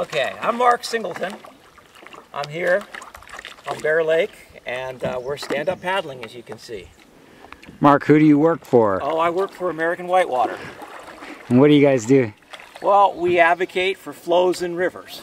Okay, I'm Mark Singleton. I'm here on Bear Lake, and we're stand-up paddling, as you can see. Mark, who do you work for? Oh, I work for American Whitewater. And what do you guys do? Well, we advocate for flows in rivers.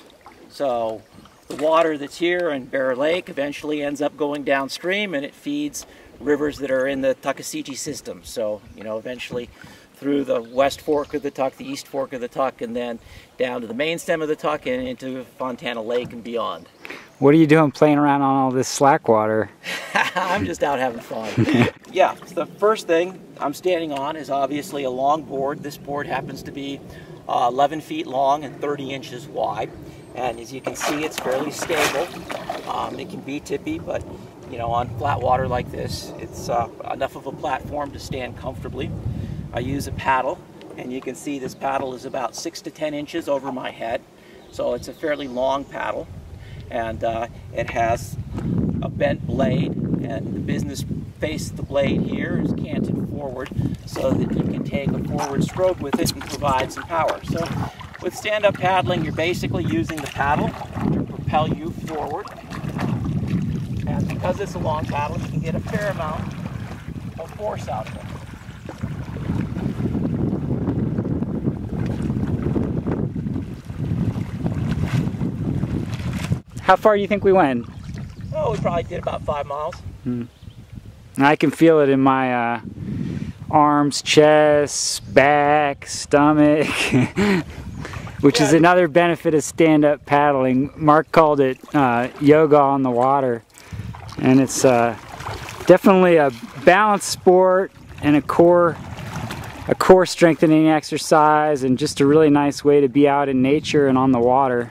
So the water that's here in Bear Lake eventually ends up going downstream, and it feeds rivers that are in the Tuckasegee system. So, you know, eventually through the west fork of the Tuck, the east fork of the Tuck, and then down to the main stem of the Tuck and into Fontana Lake and beyond. What are you doing playing around on all this slack water? I'm just out having fun. Yeah, the first thing I'm standing on is obviously a long board. This board happens to be 11 feet long and 30 inches wide. And as you can see, it's fairly stable. It can be tippy, but you know, on flat water like this, it's enough of a platform to stand comfortably. I use a paddle, and you can see this paddle is about 6 to 10 inches over my head. So it's a fairly long paddle, and it has a bent blade, and the business face of the blade here is canted forward so that you can take a forward stroke with it and provide some power. So with stand-up paddling, you're basically using the paddle to propel you forward. And because it's a long paddle, you can get a fair amount of force out of it. How far do you think we went? Oh, we probably did about 5 miles. I can feel it in my arms, chest, back, stomach, which is another benefit of stand-up paddling. Mark called it yoga on the water, and it's definitely a balanced sport and a core strengthening exercise, and just a really nice way to be out in nature and on the water.